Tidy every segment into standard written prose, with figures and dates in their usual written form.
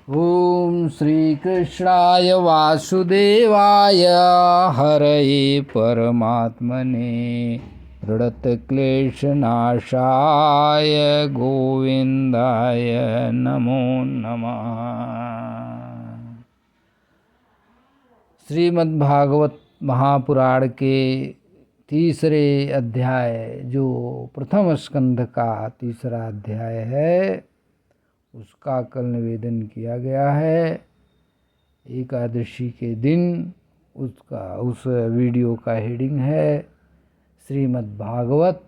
ओम श्री कृष्णाय वासुदेवाय हरये परमात्मने प्रणतक्लेशनाशाय गोविंदाय नमो नमः। श्रीमद्भागवत महापुराण के तीसरे अध्याय जो प्रथम स्कंध का तीसरा अध्याय है उसका कल निवेदन किया गया है। एकादशी के दिन उस वीडियो का हेडिंग है श्रीमद् भागवत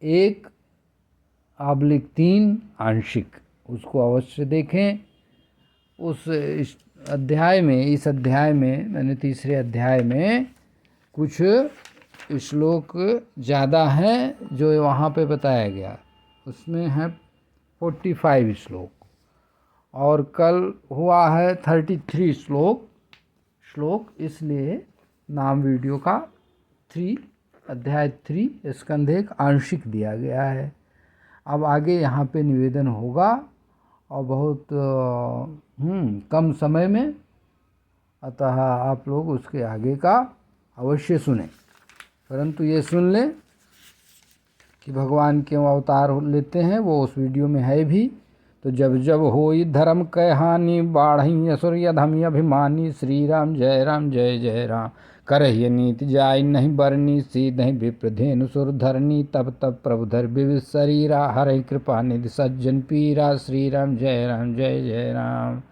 1/3 आंशिक। उसको अवश्य देखें। इस अध्याय में मैंने तीसरे अध्याय में कुछ श्लोक ज़्यादा हैं जो वहाँ पे बताया गया। उसमें है 45 श्लोक और कल हुआ है 33 श्लोक। इसलिए नाम वीडियो का अध्याय 3 स्कंध 1 आंशिक दिया गया है। अब आगे यहाँ पे निवेदन होगा और बहुत कम समय में, अतः आप लोग उसके आगे का अवश्य सुनें। परंतु ये सुन लें कि भगवान क्यों अवतार लेते हैं, वो उस वीडियो में है भी। तो जब जब होई धर्म कह हानि बाढ़ी असुर यधम अभिमानी श्री राम जय जय राम करहिय नीति जाय नहीं बरनी सीध नहीं विप्रधेनु सुर धरनी तब तब प्रभु धर विविध शरीरा हर कृपा निधि सज्जन पीरा श्री राम जय जय राम।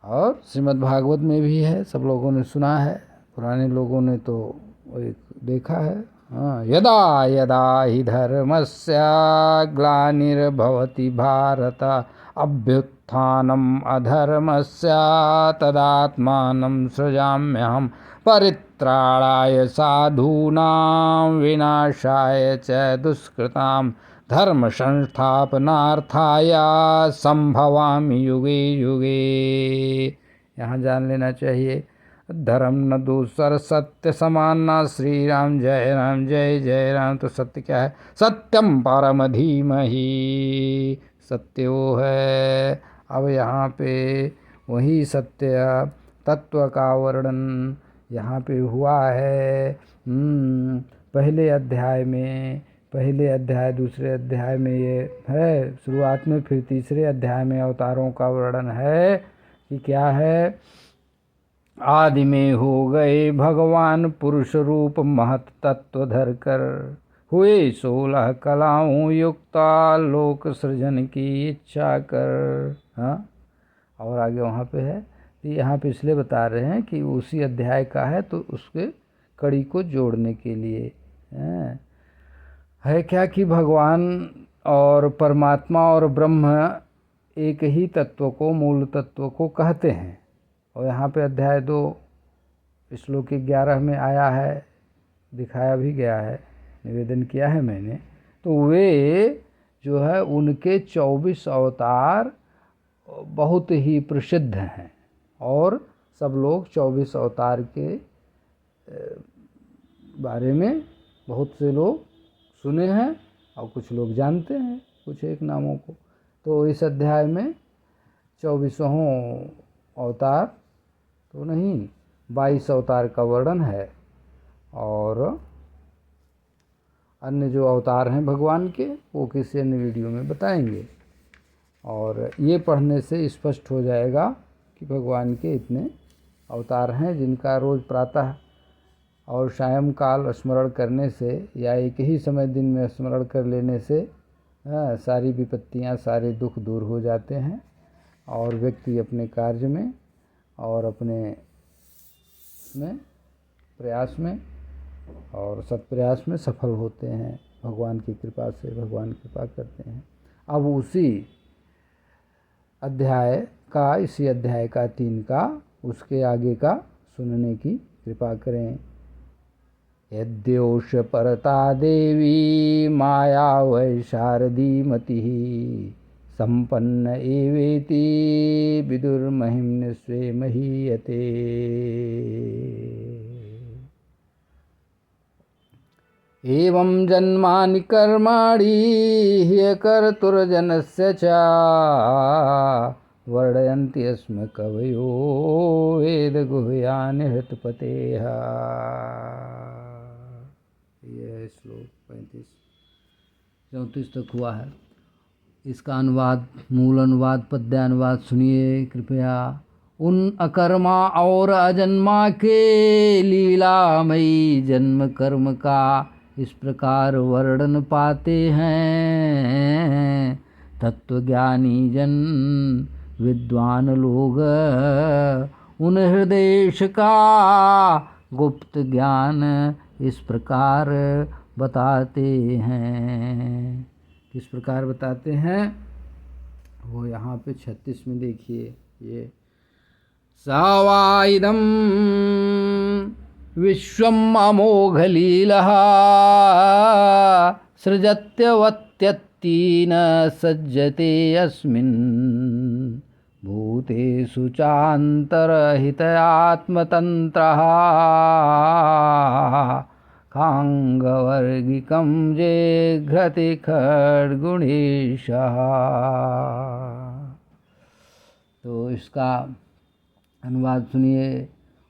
और श्रीमद् भागवत में भी है, सब लोगों ने सुना है, पुराने लोगों ने तो एक देखा है। यदा यदा हि धर्मस्य ग्लानिर्भवति भारत अभ्युत्थानम् अधर्मस्य तदात्मानं सृजाम्यहं परित्राणाय साधूनां विनाशाय च दुष्कृतां धर्म संस्थापनार्थाय संभवामि युगे युगे। यहाँ जान लेना चाहिए, धर्म न दूसर सत्य समाना श्री राम जय जय राम। तो सत्य क्या है? सत्यम परम धीमहि, सत्य वो है। अब यहाँ पे वही सत्य तत्व का वर्णन यहाँ पे हुआ है। पहले अध्याय दूसरे अध्याय में ये है शुरुआत में, फिर तीसरे अध्याय में अवतारों का वर्णन है कि क्या है। आदि में हो गए भगवान पुरुष रूप महत तत्व धर कर, हुए 16 कलाओं युक्ता लोक सृजन की इच्छा कर। और आगे वहाँ पे है, यहाँ पे इसलिए बता रहे हैं कि उसी अध्याय का है तो उसके कड़ी को जोड़ने के लिए है क्या कि भगवान और परमात्मा और ब्रह्म एक ही तत्व को, मूल तत्व को कहते हैं। और यहाँ पे अध्याय 2 श्लोक 11 में आया है, दिखाया भी गया है, निवेदन किया है मैंने। तो वे जो है उनके 24 अवतार बहुत ही प्रसिद्ध हैं और सब लोग 24 अवतार के बारे में बहुत से लोग सुने हैं और कुछ लोग जानते हैं कुछ एक नामों को। तो इस अध्याय में 24वां अवतार तो नहीं, 22 अवतार का वर्णन है और अन्य जो अवतार हैं भगवान के वो किसी अन्य वीडियो में बताएंगे। और ये पढ़ने से स्पष्ट हो जाएगा कि भगवान के इतने अवतार हैं, जिनका रोज़ प्रातः और सायंकाल स्मरण करने से या एक ही समय दिन में स्मरण कर लेने से सारी विपत्तियां, सारे दुख दूर हो जाते हैं और व्यक्ति अपने कार्य में और अपने में प्रयास में और सत्प्रयास में सफल होते हैं। भगवान की कृपा से, भगवान कृपा करते हैं। अब उसी अध्याय का 3 का उसके आगे का सुनने की कृपा करें। यद्योष परता देवी माया वै शारदी मतिः संपन्न एवेति विदुर्महिम्न स्वे महीयते। एवं जन्मानि कर्माणि ह्यकर्तुर्जनस्य च गायन्ति स्म कवयो वेदगुह्यानि हृतपतेः। यह श्लोक 34 तक हुआ है। इसका अनुवाद, मूल अनुवाद, पद्यानुवाद सुनिए कृपया। उन अकर्मा और अजन्मा के लीलामयी जन्म कर्म का इस प्रकार वर्णन पाते हैं तत्वज्ञानी जन विद्वान लोग। उन हृदय का गुप्त ज्ञान इस प्रकार बताते हैं। किस प्रकार बताते हैं वो यहाँ पे 36 में देखिए। ये सवाइदं विश्वम् अमोघलीलः सृजत्यवत्यत्ति न सज्जते अस्मिन् भूतेषु चान्तरहितात्मतन्त्रः खांगवर्गिकं जेघ्रति खड्गुणीशः। तो इसका अनुवाद सुनिए।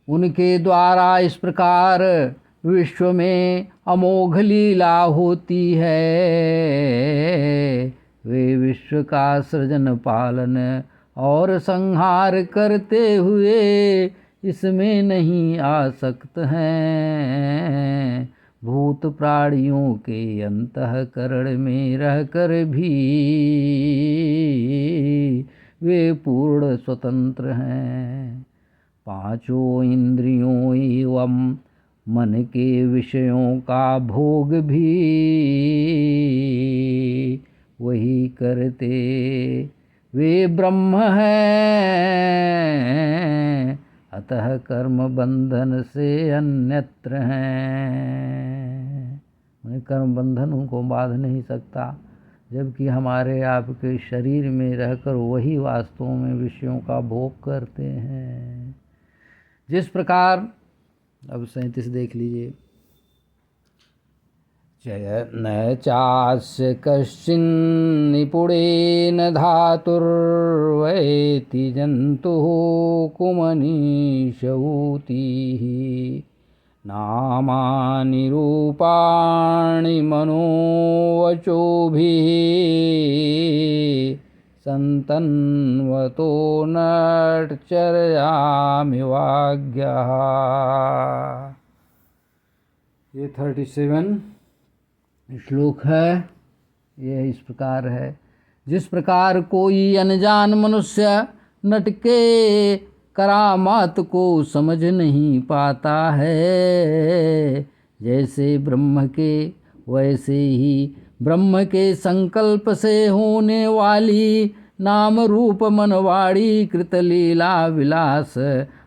उनके द्वारा इस प्रकार विश्व में अमोघ लीला होती है। वे विश्व का सृजन पालन और संहार करते हुए इसमें नहीं आसक्त हैं। भूत प्राणियों के अंतःकरण में रहकर भी वे पूर्ण स्वतंत्र हैं। पांचों इंद्रियों एवं मन के विषयों का भोग भी वही करते। वे ब्रह्म हैं, अतः कर्म बंधन से अन्यत्र हैं। उन्हें कर्म बंधन उनको बांध नहीं सकता, जबकि हमारे आपके शरीर में रहकर वही वास्तव में विषयों का भोग करते हैं। जिस प्रकार, अब 37 देख लीजिए। न चास्य कश्चिन् निपुणेन धातुर्वेति जन्तुः कुमनीषऊतिः नामानि रूपाणि मनोवचोभिः संतन्वतो नटचर्यामि वाग्यः। ये 37 श्लोक है। यह इस प्रकार है। जिस प्रकार कोई अनजान मनुष्य नट के करामात को समझ नहीं पाता है, जैसे ब्रह्म के, वैसे ही ब्रह्म के संकल्प से होने वाली नाम रूप मनवाड़ी कृत लीला विलास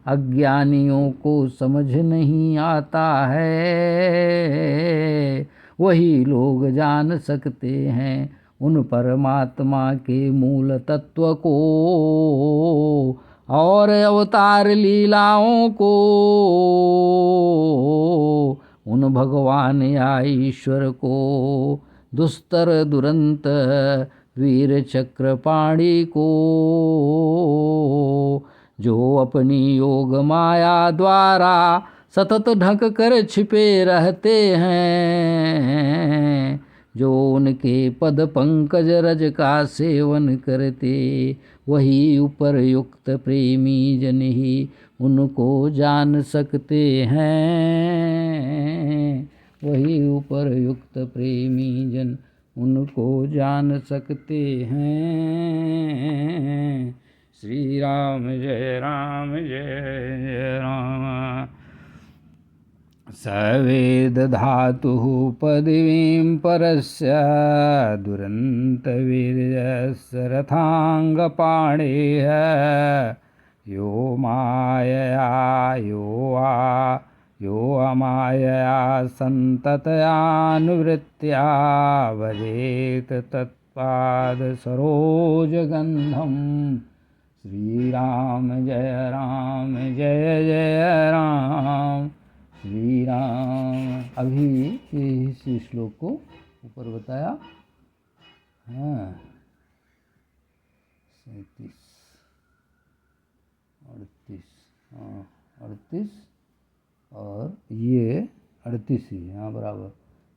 अज्ञानियों को समझ नहीं आता है, वही लोग जान सकते हैं उन परमात्मा के मूल तत्व को और अवतार लीलाओं को। उन भगवान या ईश्वर को दुस्तर दुरंत वीर चक्रपाणी को, जो अपनी योग माया द्वारा सतत ढक कर छिपे रहते हैं, जो उनके पद पंकज रज का सेवन करते, वही उपरयुक्त प्रेमी जन ही उनको जान सकते हैं, वही उपरयुक्त प्रेमी जन उनको जान सकते हैं। श्री राम जय राम जय जय राम। सवेद धातुः पदवीं परस्य दुरन्तवीर्यस्य रथाङ्गपाणेः यो मायया यो अमायया सन्ततयानुवृत्त्या वदेत तत्पादसरोजगन्धम्। श्रीराम जय जय राम श्री राम। अभी इस श्लोक को ऊपर बताया। हाँ 37 38, हाँ 38 और ये 38 ही, हाँ बराबर।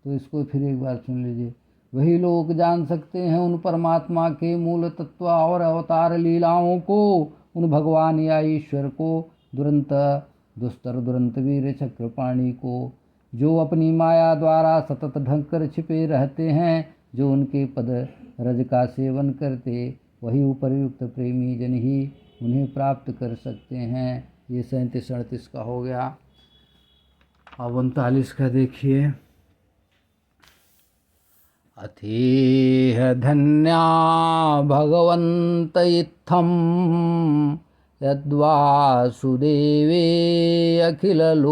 तो इसको फिर एक बार सुन लीजिए। वही लोग जान सकते हैं उन परमात्मा के मूल तत्व और अवतार लीलाओं को, उन भगवान या ईश्वर को, दुरंत दुस्तर दुरंत वीर चक्रपाणी को, जो अपनी माया द्वारा सतत ढंकर छिपे रहते हैं, जो उनके पद रज का सेवन करते, वही उपर्युक्त प्रेमी जन ही उन्हें प्राप्त कर सकते हैं। ये 37-38 का हो गया। अब 39 का देखिए। अथेह धन्या भगवन्त इत्थं यद्वासुदेवे अखिललोकनाथे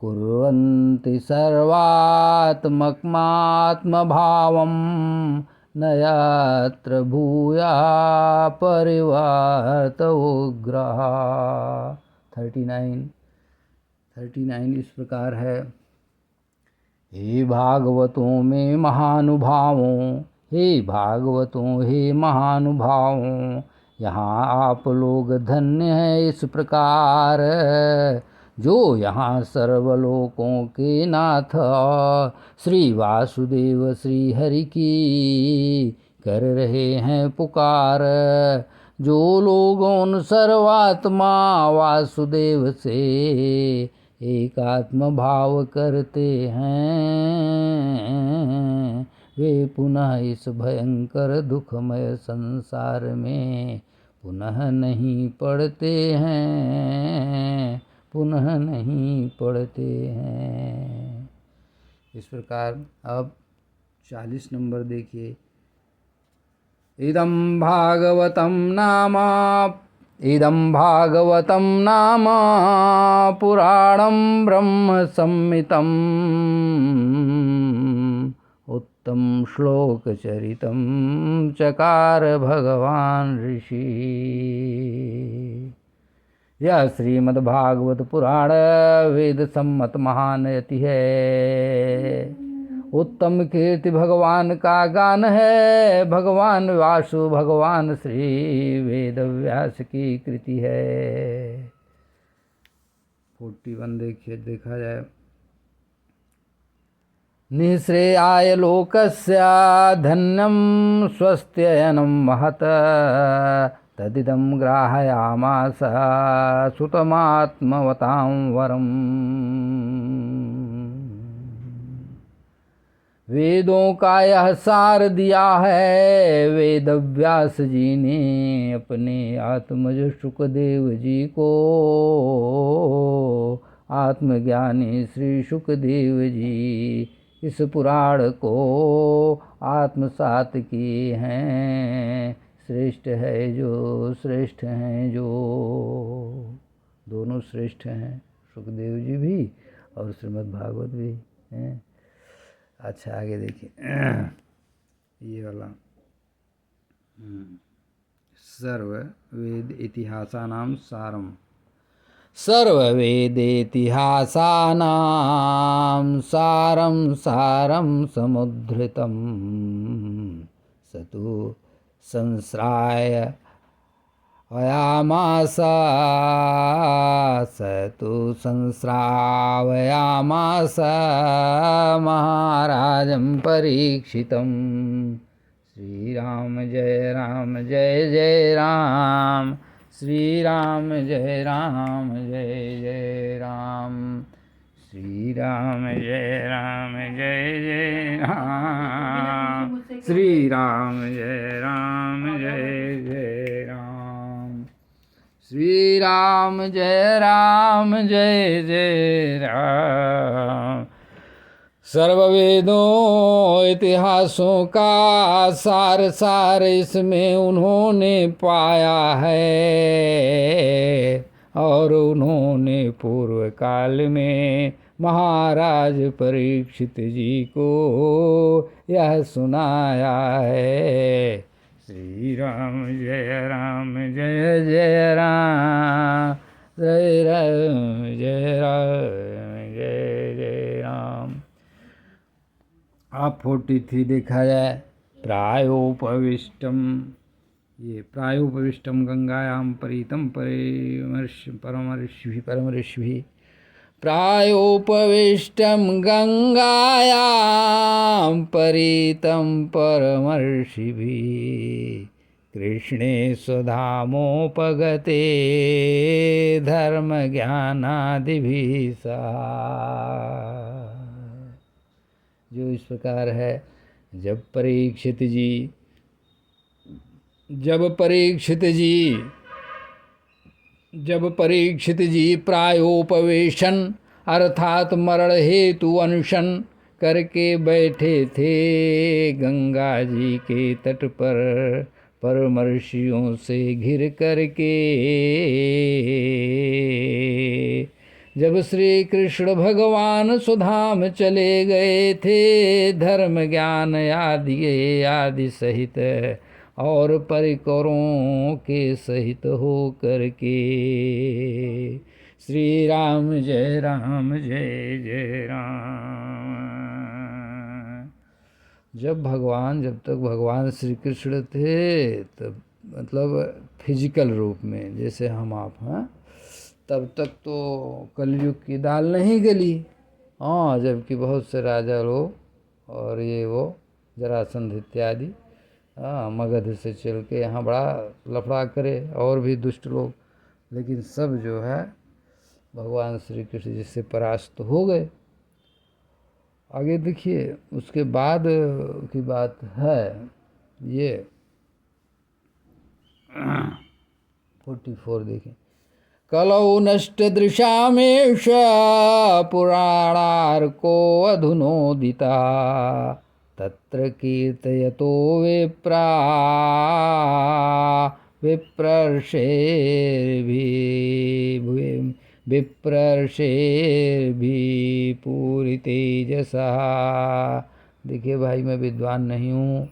कुर्वन्ति सर्वात्मकमात्मभावं न यत्र भूया परिवर्त उग्रः। 39 इस प्रकार है। हे भागवतों में महानुभावों, हे भागवतों हे महानुभावों, यहाँ आप लोग धन्य हैं इस प्रकार, जो यहाँ सर्वलोकों के नाथ श्री वासुदेव श्री हरि की कर रहे हैं पुकार। जो लोग उन सर्वात्मा वासुदेव से एकात्म भाव करते हैं, वे पुनः इस भयंकर दुखमय संसार में पुनः नहीं पड़ते हैं, पुनः नहीं पड़ते हैं। इस प्रकार अब 40 नंबर देखिए। इदं भागवतं नाम पुराणं ब्रह्म संहितं, उत्तम श्लोकचरितं चकार भगवान ऋषि। यह श्रीमद्भागवत पुराण वेद सम्मत महान यति है, उत्तम कीर्ति भगवान का गान है, भगवान वासु भगवान श्री वेद व्यास की कृति है। 41 देखिए, देखा जाए। निःश्रेयाय लोकस्य धन्यं स्वस्त्ययनं महत्, तदिदं ग्राहयामास सुतमात्मवतां वरम्। वेदों का यह सार दिया है वेद व्यास जी ने अपने आत्मज शुकदेव जी को, आत्मज्ञानी श्री शुकदेव जी इस पुराण को आत्मसात किए हैं। श्रेष्ठ है जो, श्रेष्ठ हैं जो, दोनों श्रेष्ठ हैं, शुकदेव जी भी और श्रीमद् भागवत भी हैं। अच्छा आगे देखिए ये वाला। सर्व वेद इतिहासानां सारम, सर्व वेद इतिहासानां सारं सारं समुद्धृतं, सतु संश्राय वयामास, सतु संश्रावयामास महाराजं परीक्षितं। श्री राम जय राम जय जय राम, श्री राम जय राम जय जय राम, श्री राम जय राम जय जय राम, श्री राम जय राम जय जय राम, श्री राम जय राम जय जय राम। सर्ववेदों इतिहासों का सार सार इसमें उन्होंने पाया है, और उन्होंने पूर्व काल में महाराज परीक्षित जी को यह सुनाया है। श्री राम जय राम जय जय राम, जय राम जय राम जय जय राम। अब 43 देखा जाए। प्रायोपविष्टम, ये प्रायोपविष्टम गंगायाम परीतम परमर्षिभिः प्रायोपविष्टम गंगायां परीतं परमर्षिभिः कृष्णे स्वधामोपगते धर्मज्ञानादिभिः सह। जो इस प्रकार है, जब परीक्षित जी प्रायोपवेशन अर्थात मरण हेतु अनशन करके बैठे थे गंगा जी के तट पर परमर्षियों से घिर करके, जब श्री कृष्ण भगवान सुधाम चले गए थे धर्म ज्ञान आदि सहित और परिकरों के सहित हो करके। श्री राम जय जय राम। जब तक भगवान श्री कृष्ण थे, तब मतलब फिजिकल रूप में जैसे हम आप हैं, तब तक तो कलयुग की दाल नहीं गली। हाँ, जबकि बहुत से राजा लोग और ये वो जरासंध इत्यादि मगध से चल के यहाँ बड़ा लफड़ा करे, और भी दुष्ट लोग, लेकिन सब जो है भगवान श्री कृष्ण जी से परास्त हो गए। आगे देखिए, उसके बाद की बात है ये 44 देखिए। कलौ नष्ट दृशामेष पुराणार्को अधुनोदिता तत्र कीर्तयतो विप्रर्षेर्भिः पूरितेजसा। देखिए भाई, मैं विद्वान नहीं हूँ,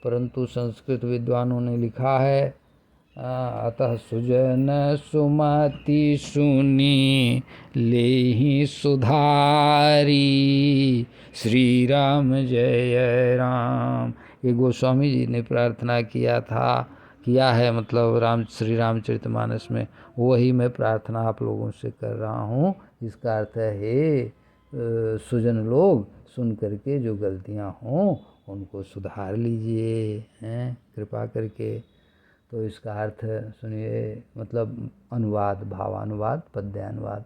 परंतु संस्कृत विद्वानों ने लिखा है, अतः सुजन सुमति सुनी लेहि सुधारी श्री राम जय राम। ये गोस्वामी जी ने प्रार्थना किया है, मतलब श्री रामचरितमानस में, वही मैं प्रार्थना आप लोगों से कर रहा हूँ। इसका अर्थ है, सुजन लोग सुन करके जो गलतियाँ हों उनको सुधार लीजिए, हैं, कृपा करके। तो इसका अर्थ सुनिए, मतलब अनुवाद, भावानुवाद, पद्यानुवाद।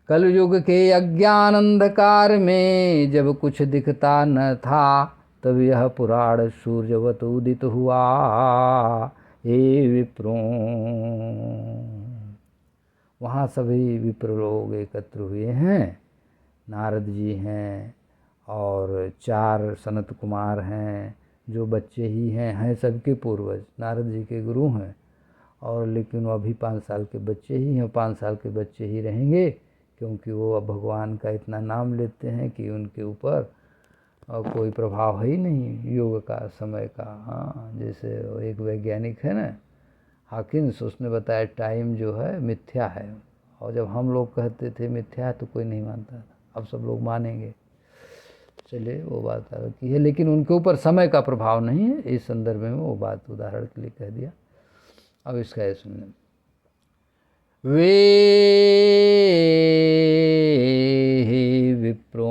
कलयुग के अज्ञान अंधकार में जब कुछ दिखता न था, तब यह पुराण सूर्यवत उदित हुआ। हे विप्रों, वहाँ सभी विप्र लोग एकत्र हुए हैं। नारद जी हैं और 4 सनत कुमार हैं, जो बच्चे ही हैं सबके पूर्वज, नारद जी के गुरु हैं। और लेकिन वो अभी 5 साल के बच्चे ही हैं, 5 साल के बच्चे ही रहेंगे, क्योंकि वो अब भगवान का इतना नाम लेते हैं कि उनके ऊपर कोई प्रभाव है ही नहीं योग का, समय का। हाँ, जैसे एक वैज्ञानिक है ना, हॉकिंस, उसने बताया टाइम जो है मिथ्या है, और जब हम लोग कहते थे मिथ्या है तो कोई नहीं मानता था, अब सब लोग मानेंगे। चलिए, वो बात अलग की है, लेकिन उनके ऊपर समय का प्रभाव नहीं है, इस संदर्भ में वो बात उदाहरण के लिए कह दिया। अब इसका ये सुनिए। वे विप्रों,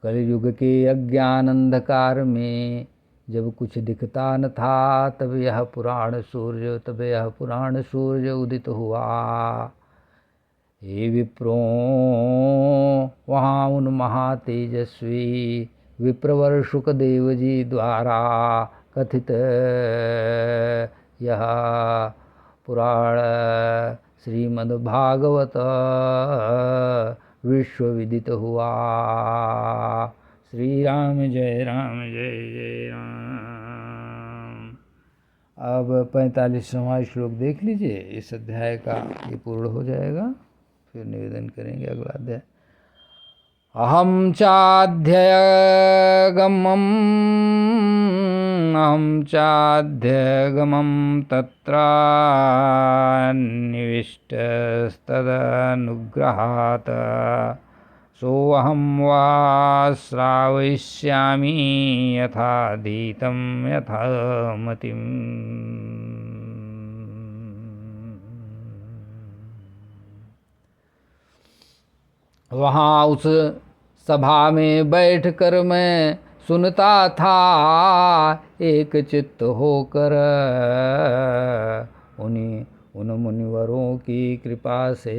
कलयुग के अज्ञान अंधकार में जब कुछ दिखता न था, तब यह पुराण सूर्य उदित हुआ। हे विप्रों, वहाँ उन महातेजस्वी विप्रवर शुकदेव जी द्वारा कथित यह पुराण श्रीमद्भागवत विश्व विदित हुआ। श्री राम जय राम। अब 45वां श्लोक देख लीजिए, इस अध्याय का ये पूर्ण हो जाएगा, फिर निवेदन करेंगे अगला अध्याय। अहम चाध्यगमं तत्र निविष्टस्तदनुग्रहात् सोऽहं वा श्रावयिष्यामि यथाधीतं यथा मतिम्। वहाँ उस सभा में बैठकर मैं सुनता था एक चित्त होकर, उन मुनिवरों की कृपा से,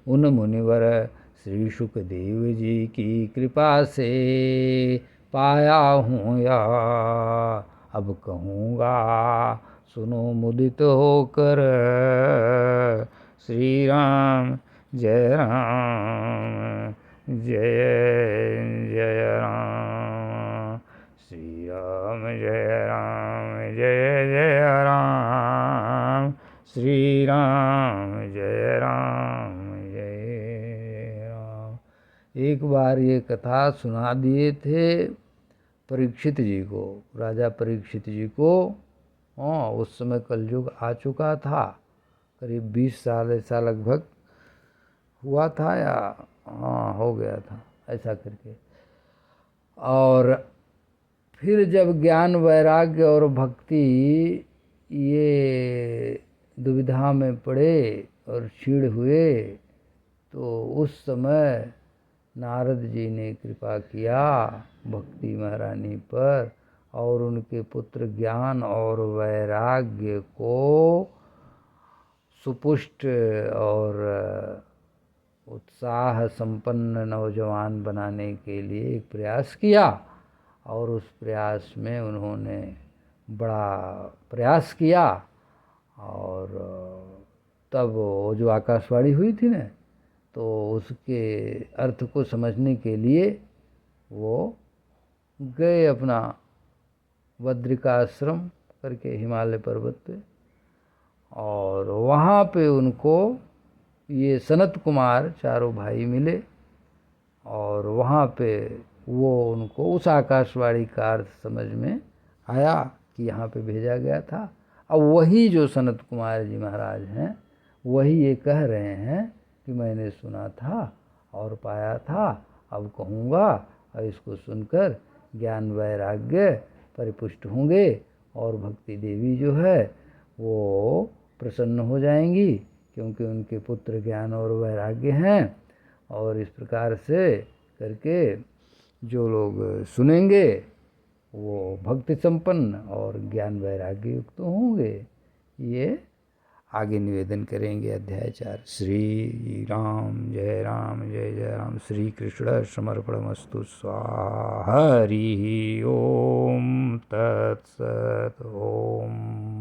उन मुनिवर श्री सुखदेव जी की कृपा से पाया हूँ या अब कहूँगा सुनो मुदित होकर। श्री राम जय राम जय जय राम, श्री राम जय राम जय जय राम, श्री राम जय राम जय राम। एक बार ये कथा सुना दिए थे परीक्षित जी को, राजा परीक्षित जी को। हाँ, उस समय कलयुग आ चुका था, करीब 20 साल ऐसा लगभग हुआ था, या हाँ हो गया था ऐसा करके। और फिर जब ज्ञान वैराग्य और भक्ति ये दुविधा में पड़े और क्षीण हुए, तो उस समय नारद जी ने कृपा किया भक्ति महारानी पर, और उनके पुत्र ज्ञान और वैराग्य को सुपुष्ट और उत्साह संपन्न नौजवान बनाने के लिए एक प्रयास किया। और उस प्रयास में उन्होंने बड़ा प्रयास किया, और तब वो जो आकाशवाणी हुई थी ना, तो उसके अर्थ को समझने के लिए वो गए अपना बद्रिकाश्रम करके हिमालय पर्वत पे, और वहाँ पे उनको ये सनत कुमार चारों भाई मिले, और वहाँ पे वो उनको उस आकाशवाणी का अर्थ समझ में आया कि यहाँ पे भेजा गया था। अब वही जो सनत कुमार जी महाराज हैं, वही ये कह रहे हैं कि मैंने सुना था और पाया था, अब कहूँगा, और इसको सुनकर ज्ञान वैराग्य परिपुष्ट होंगे, और भक्ति देवी जो है वो प्रसन्न हो जाएंगी, क्योंकि उनके पुत्र ज्ञान और वैराग्य हैं। और इस प्रकार से करके जो लोग सुनेंगे वो भक्ति संपन्न और ज्ञान वैराग्य युक्त होंगे। ये आगे निवेदन करेंगे अध्याय 4। श्री राम जय जय राम। श्री कृष्ण समर्पणमस्तु। स्वाहा। हरि ओम तत्सत। ओम।